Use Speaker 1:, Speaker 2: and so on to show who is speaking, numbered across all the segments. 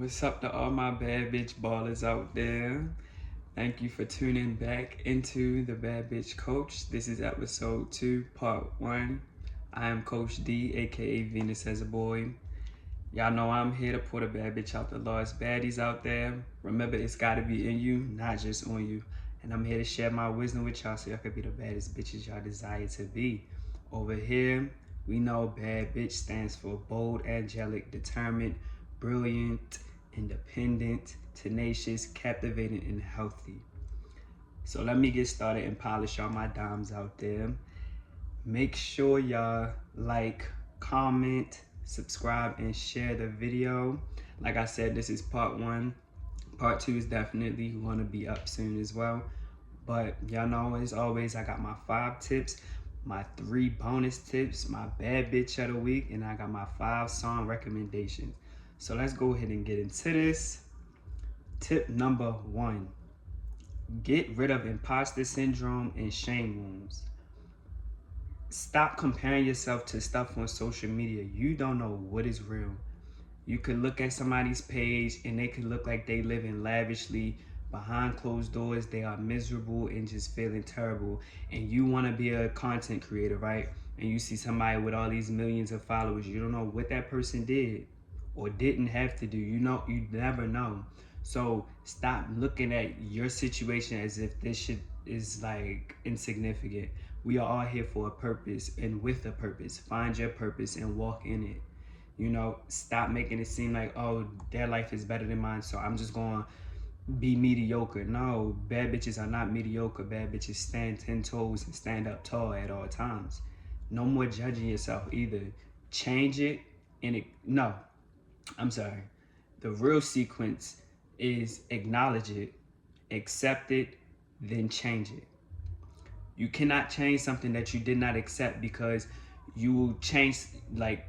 Speaker 1: What's up to all my bad bitch ballers out there? Thank you for tuning back into the B.A.D. Coach. This is episode 2, part 1. I am Coach D, aka Venus as a Boy. Y'all know I'm here to put a bad bitch out the lost baddies out there. Remember, it's gotta be in you, not just on you. And I'm here to share my wisdom with y'all so y'all can be the baddest bitches y'all desire to be. Over here, we know bad bitch stands for bold, angelic, determined, brilliant, independent, tenacious, captivating, and healthy. So let me get started and polish all my dimes out there. Make sure y'all like, comment, subscribe, and share the video. Like I said, this is part 1. Part 2 is definitely going to be up soon as well. But y'all know, as always, I got my 5 tips, my 3 bonus tips, my bad bitch of the week, and I got my 5 song recommendations. So let's go ahead and get into this. Tip number 1. Get rid of imposter syndrome and shame wounds. Stop comparing yourself to stuff on social media. You don't know what is real. You could look at somebody's page and they could look like they living lavishly. Behind closed doors, they are miserable and just feeling terrible. And you want to be a content creator, right? And you see somebody with all these millions of followers. You don't know what that person did or didn't have to do. You never know. So stop looking at your situation as if this shit is like insignificant. We are all here for a purpose and with a purpose. Find your purpose and walk in it. You know, stop making it seem like, oh, their life is better than mine, so I'm just going to be mediocre. No, bad bitches are not mediocre. Bad bitches stand 10 toes and stand up tall at all times. No more judging yourself either. Change it no, I'm sorry. The real sequence is acknowledge it, accept it, then change it. You cannot change something that you did not accept because you will change, like,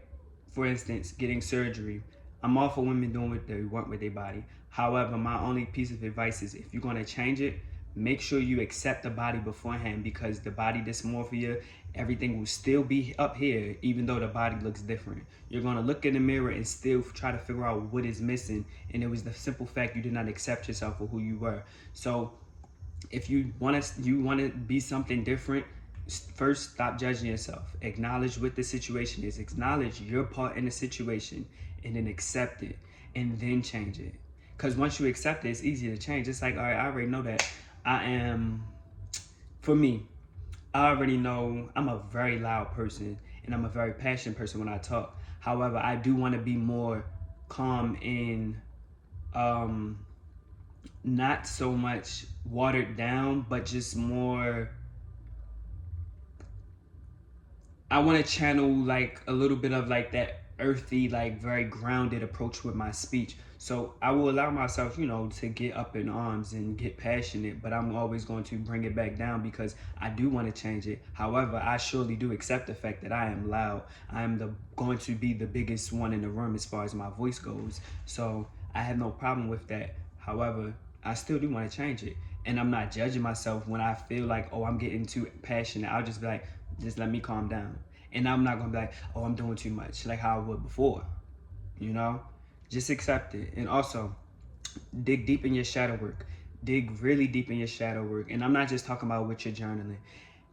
Speaker 1: for instance, getting surgery. I'm all for women doing what they want with their body. However, my only piece of advice is if you're going to change it, make sure you accept the body beforehand, because the body dysmorphia, everything will still be up here even though the body looks different. You're going to look in the mirror and still try to figure out what is missing, and it was the simple fact you did not accept yourself for who you were. So if you want to be something different, first stop judging yourself. Acknowledge what the situation is. Acknowledge your part in the situation, and then accept it, and then change it. Because once you accept it, it's easy to change. It's like, all right, I already know that for me, I already know I'm a very loud person and I'm a very passionate person when I talk. However, I do want to be more calm and not so much watered down, but just more, I want to channel like a little bit of like that earthy, like very grounded approach with my speech. So I will allow myself, to get up in arms and get passionate, but I'm always going to bring it back down because I do want to change it. However, I surely do accept the fact that I am loud. I am going to be the biggest one in the room as far as my voice goes. So I have no problem with that. However, I still do want to change it. And I'm not judging myself when I feel like, oh, I'm getting too passionate. I'll just be like, just let me calm down. And I'm not gonna be like, oh, I'm doing too much, like how I would before. Just accept it. And also, dig deep in your shadow work. Dig really deep in your shadow work. And I'm not just talking about with your journaling.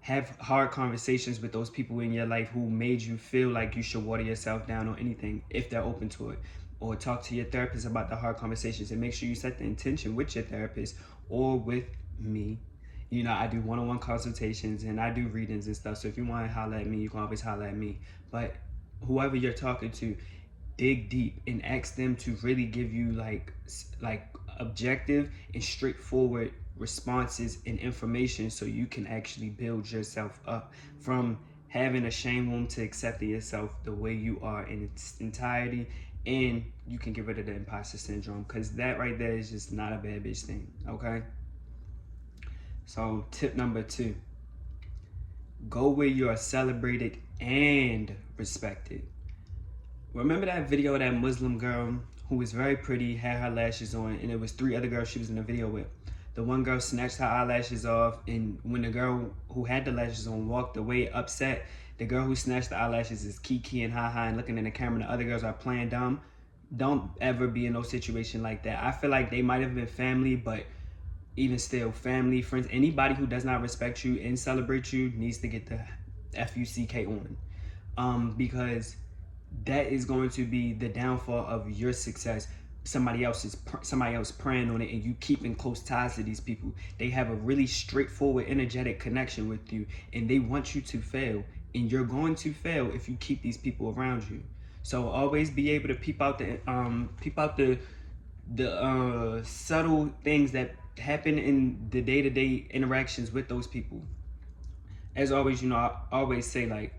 Speaker 1: Have hard conversations with those people in your life who made you feel like you should water yourself down or anything, if they're open to it. Or talk to your therapist about the hard conversations, and make sure you set the intention with your therapist or with me. I do one-on-one consultations and I do readings and stuff. So if you want to holler at me, you can always holler at me. But whoever you're talking to, dig deep and ask them to really give you like objective and straightforward responses and information, so you can actually build yourself up from having a shame wound to accepting yourself the way you are in its entirety. And you can get rid of the imposter syndrome, because that right there is just not a bad bitch thing. Okay. So tip number 2, go where you are celebrated and respected. Remember that video of that Muslim girl who was very pretty, had her lashes on, and it was 3 other girls she was in the video with. The one girl snatched her eyelashes off, and when the girl who had the lashes on walked away upset, the girl who snatched the eyelashes is kiki and ha-ha and looking in the camera, and the other girls are playing dumb. don't ever be in no situation like that. I feel like they might have been family, but even still, family, friends, anybody who does not respect you and celebrate you needs to get the F-U-C-K on. Because that is going to be the downfall of your success. Somebody else praying on it, and you keeping close ties to these people. They have a really straightforward, energetic connection with you, and they want you to fail. And you're going to fail if you keep these people around you. So always be able to peep out the subtle things that happen in the day-to-day interactions with those people. As always, I always say, like,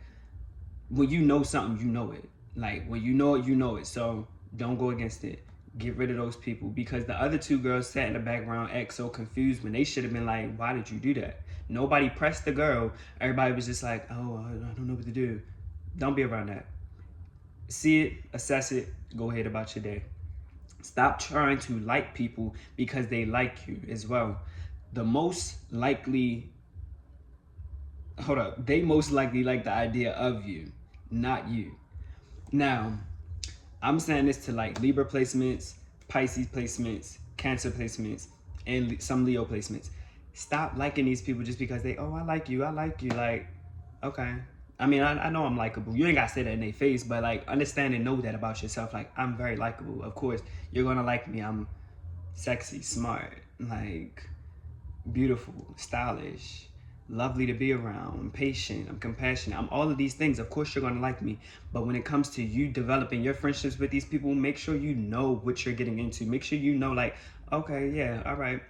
Speaker 1: when you know something, you know it. Like, when you know it, you know it. So don't go against it. Get rid of those people, because the other two girls sat in the background, act so confused when they should have been like, why did you do that? Nobody pressed the girl. Everybody was just like, oh, I don't know what to do. Don't be around that. See it, assess it, go ahead about your day. Stop trying to like people because they like you as well. They most likely like the idea of you, not you. Now, I'm saying this to like Libra placements, Pisces placements, Cancer placements, and some Leo placements. Stop liking these people just because I like you. Like, okay. I mean, I know I'm likable. You ain't gotta say that in their face, but like, understand and know that about yourself. Like, I'm very likable. Of course, you're gonna like me. I'm sexy, smart, like, beautiful, stylish, lovely to be around. I'm patient, I'm compassionate, I'm all of these things. Of course you're gonna like me. But when it comes to you developing your friendships with these people, make sure you know what you're getting into. Make sure you know, like, okay, yeah, all right,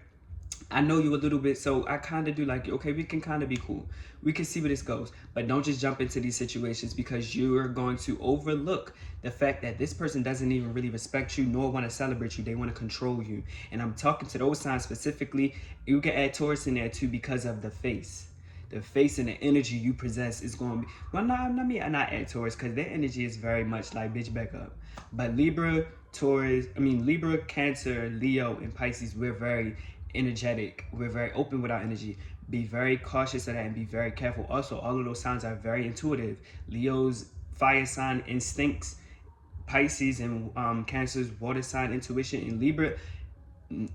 Speaker 1: I know you a little bit, so I kind of do like you. Okay, we can kind of be cool. We can see where this goes. But don't just jump into these situations, because you are going to overlook the fact that this person doesn't even really respect you nor want to celebrate you. They want to control you. And I'm talking to those signs specifically. You can add Taurus in there too, because of the face. The face and the energy you possess is going to be... Well, no, not add Taurus, because their energy is very much like, bitch, back up. But Libra, Cancer, Leo, and Pisces, we're very energetic. We're very open with our energy. Be very cautious of that and be very careful. Also, all of those signs are very intuitive. Leo's fire sign, instincts. Pisces and Cancer's water sign, intuition. And Libra,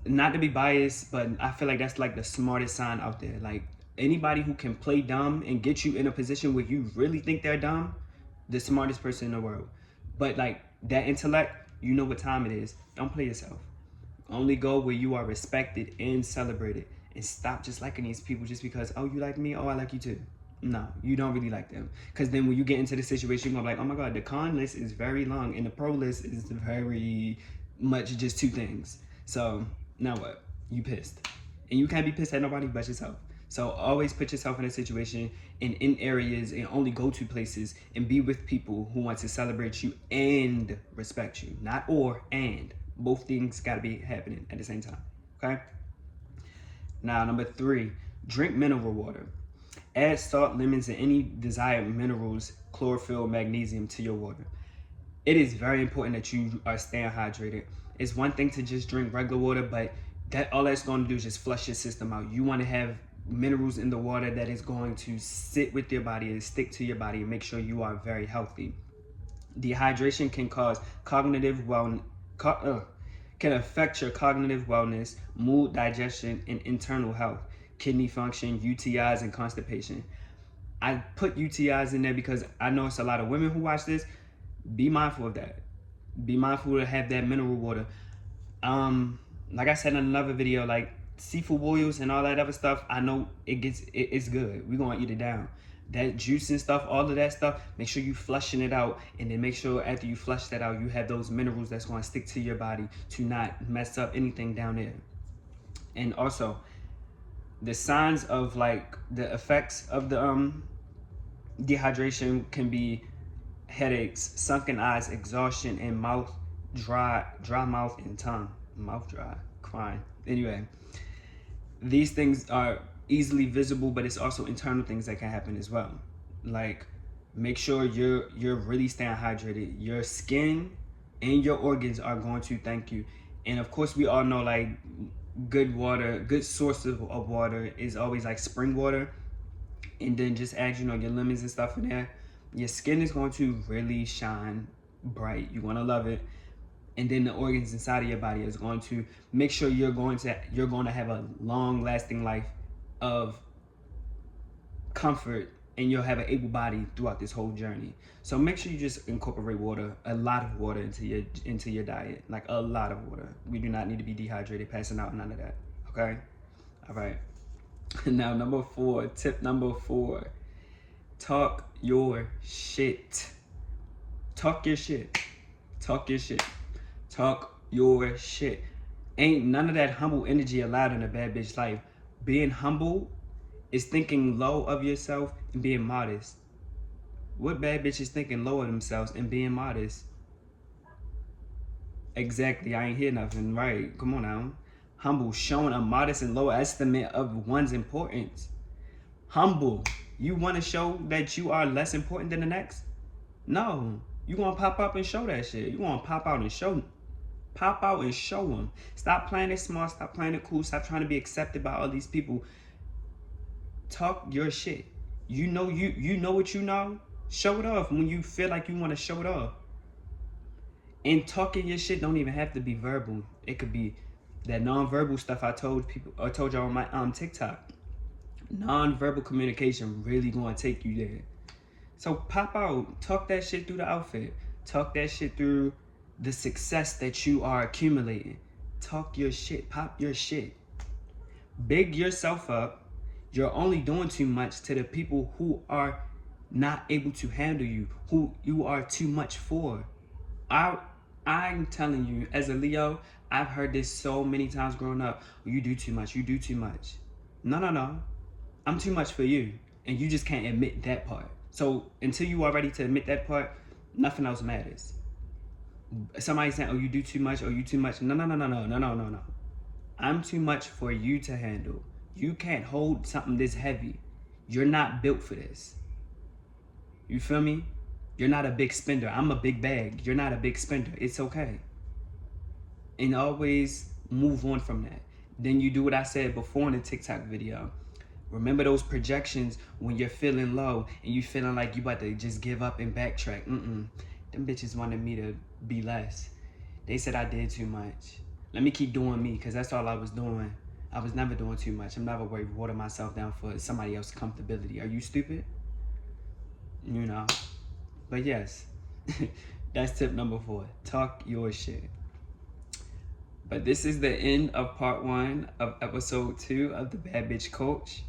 Speaker 1: not to be biased, but I feel like that's like the smartest sign out there. Like, anybody who can play dumb and get you in a position where you really think they're dumb, the smartest person in the world. But like, that intellect, you know what time it is. Don't play yourself. Only go where you are respected and celebrated. And stop just liking these people just because, oh, you like me? Oh, I like you too. No, you don't really like them. Because then when you get into the situation, you're going to be like, oh my God, the con list is very long and the pro list is very much just two things. So now what? You pissed. And you can't be pissed at nobody but yourself. So always put yourself in a situation and in areas, and only go to places and be with people who want to celebrate you and respect you. Not or, and. Both things got to be happening at the same time. Okay? Now, number 3, drink mineral water. Add salt, lemons, and any desired minerals, chlorophyll, magnesium to your water. It is very important that you are staying hydrated. It's one thing to just drink regular water, but all that's going to do is just flush your system out. You want to have minerals in the water that is going to sit with your body and stick to your body and make sure you are very healthy. Dehydration can cause can affect your cognitive wellness, mood, digestion, and internal health, kidney function, UTIs, and constipation. I put UTIs in there because I know it's a lot of women who watch this. Be mindful of that. Be mindful to have that mineral water. Like I said in another video, like seafood oils and all that other stuff, I know it's good. We're gonna eat it down. That juice and stuff, all of that stuff, make sure you flushing it out, and then make sure after you flush that out, you have those minerals that's going to stick to your body to not mess up anything down there. And also, the signs of like the effects of the dehydration can be headaches, sunken eyes, exhaustion, and mouth dry mouth and tongue. Mouth dry, crying. Anyway, these things are easily visible, but it's also internal things that can happen as well. Like, make sure you're really staying hydrated. Your skin and your organs are going to thank you. And of course, we all know like good source of water is always like spring water. And then just add, your lemons and stuff in there. Your skin is going to really shine bright. You're going to love it. and then the organs inside of your body is going to make sure you're going to have a long lasting life of comfort, and you'll have an able body throughout this whole journey. So make sure you just incorporate water, a lot of water into your diet, like a lot of water. We do not need to be dehydrated, passing out, none of that. Okay? All right. Now, tip number 4, talk your shit. Talk your shit. Talk your shit. Talk your shit. Ain't none of that humble energy allowed in a bad bitch life. Being humble is thinking low of yourself and being modest. What bad bitch is thinking low of themselves and being modest? Exactly, I ain't hear nothing. Right, come on now. Humble, showing a modest and low estimate of one's importance. Humble, you want to show that you are less important than the next? No, you gonna pop up and show that shit. You gonna pop out and show them. Stop playing it smart, stop playing it cool, stop trying to be accepted by all these people. Talk your shit. You know what you know? Show it off when you feel like you want to show it off. And talking your shit don't even have to be verbal. It could be that non-verbal stuff I told y'all on my TikTok. Non-verbal communication really gonna take you there. So pop out, talk that shit through the outfit. Talk that shit through the success that you are accumulating. Talk your shit, pop your shit. Big yourself up. You're only doing too much to the people who are not able to handle you, who you are too much for. I'm telling you, as a Leo, I've heard this so many times growing up. You do too much, you do too much. No. I'm too much for you. And you just can't admit that part. So until you are ready to admit that part, nothing else matters. Somebody saying, oh, you do too much, or you too much. No. I'm too much for you to handle. You can't hold something this heavy. You're not built for this. You feel me? You're not a big spender. I'm a big bag. You're not a big spender. It's okay. And always move on from that. Then you do what I said before in the TikTok video. Remember those projections when you're feeling low and you feeling like you about to just give up and backtrack. Them bitches wanted me to be less. They said I did too much. Let me keep doing me, because that's all I was doing. I was never doing too much. I'm never worried water myself down for somebody else's comfortability. Are you stupid? You know. But yes, that's tip number 4. Talk your shit. But this is the end of part 1 of episode 2 of the Bad Bitch Coach.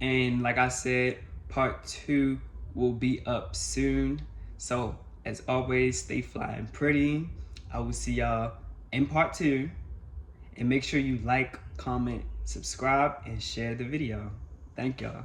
Speaker 1: And like I said, part 2 will be up soon. So as always, stay flying pretty. I will see y'all in part 2. And make sure you like, comment, subscribe, and share the video. Thank y'all.